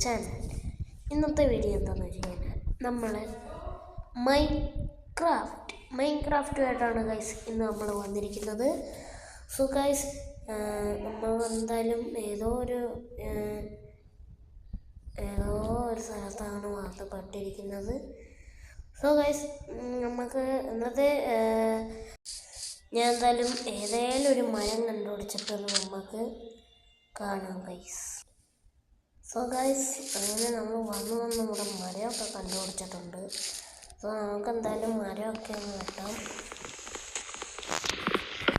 Channel. ഇന്നത്തെ video എന്താണെന്ന് വെച്ച് കഴിഞ്ഞാൽ നമ്മൾ മൈൻക്രാഫ്റ്റുമായിട്ടാണ് ഗൈസ് ഇന്ന് നമ്മൾ വന്നിരിക്കുന്നത്. സോ ഗൈസ് നമ്മൾ എന്തായാലും ഏതോ ഒരു സ്ഥലത്താണ് വാർത്തപ്പെട്ടിരിക്കുന്നത്. സോ ഗൈസ് നമുക്ക് ഇന്നത്തെ ഞാൻ എന്തായാലും ഏതായാലും ഒരു മരം കണ്ടുപിടിച്ചിട്ട് നമുക്ക് കാണാം ഗൈസ്. സോ ഗൈസ് അങ്ങനെ നമ്മൾ വന്ന് നമ്മുടെ മരമൊക്കെ കണ്ടുപിടിച്ചിട്ടുണ്ട്. സോ നമുക്ക് എന്തായാലും മരമൊക്കെ ഒന്ന് വെട്ടാം.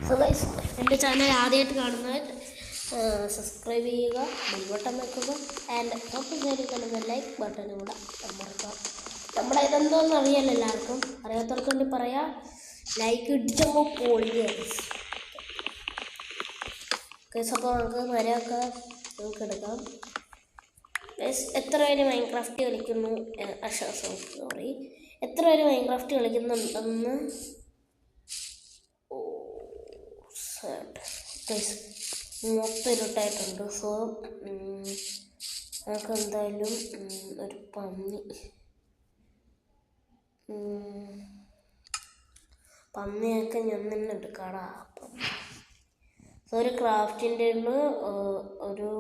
സോ ഗൈസ് എൻ്റെ ചാനൽ ആദ്യമായിട്ട് കാണുന്നവർ സബ്സ്ക്രൈബ് ചെയ്യുക, ബെൽ ബട്ടൺ വെക്കുക, ആൻഡ് തൊട്ട് സൈഡിൽ കാണുന്ന ലൈക്ക് ബട്ടൺ കൂടെ അമർത്തുക. നമ്മുടെ ഇതെന്തോന്ന് അറിയാലോ എല്ലാവർക്കും, അറിയാത്തവർക്ക് വേണ്ടി പറയാം, ലൈക്ക് ഇടിച്ചപ്പോൾ പൊളിക്കുക ഗൈസ്. അപ്പോൾ നമുക്ക് മരമൊക്കെ നമുക്ക് എടുക്കാം ഗൈസ്. എത്ര പേര് മൈൻക്രാഫ്റ്റ് കളിക്കുന്നു, സോറി, എത്ര പേര് മൈൻക്രാഫ്റ്റ് കളിക്കുന്നുണ്ടെന്ന് ഗൈസ് മൊത്തം ഇരുട്ടായിട്ടുണ്ട്. സോ നമുക്ക് എന്തായാലും ഒരു പന്നിയൊക്കെ ഞാൻ തന്നെ എടുക്കാടാ. സോ ഒരു ക്രാഫ്റ്റിൻ്റെ ഒരു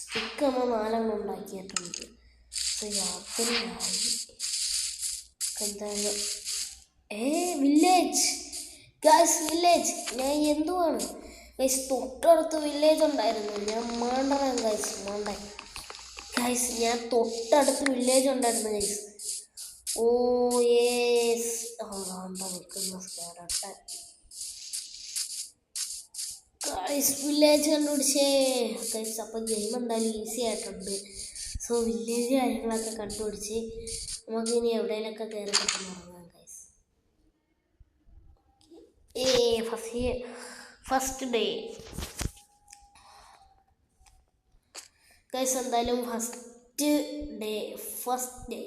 സ്റ്റിക്ക് നമ്മൾ 4 ഉണ്ടാക്കിയിട്ടുണ്ട്. സോ യാത്രയായി എന്തായാലും വില്ലേജ് ഗൈസ്, വില്ലേജ്. ഞാൻ എന്തുവാണ് ഗൈസ്, തൊട്ടടുത്ത് വില്ലേജ് ഉണ്ടായിരുന്നു. ഞാൻ മാണ്ടറാൻ ഗൈസ്, ഞാൻ തൊട്ടടുത്ത് വില്ലേജ് ഉണ്ടായിരുന്നു ഗൈസ്. ഓ യേസ്, നിൽക്കുന്ന സ്കാരട്ടെ ഗൈസ്, വില്ലേജ് കണ്ടുപിടിച്ചേ ഗൈസ്. അപ്പോൾ ഗെയിം എന്തായാലും ഈസി ആയിട്ടുണ്ട്. സോ വില്ലേജ് കാര്യങ്ങളൊക്കെ കണ്ടുപിടിച്ച് നമുക്കിനി എവിടെയെങ്കിലൊക്കെ കയറി കിട്ടുന്നുറങ്ങാം ഗൈസ്. ഫസ്റ്റ് ഡേ ഗൈസ്, എന്തായാലും ഫസ്റ്റ് ഡേ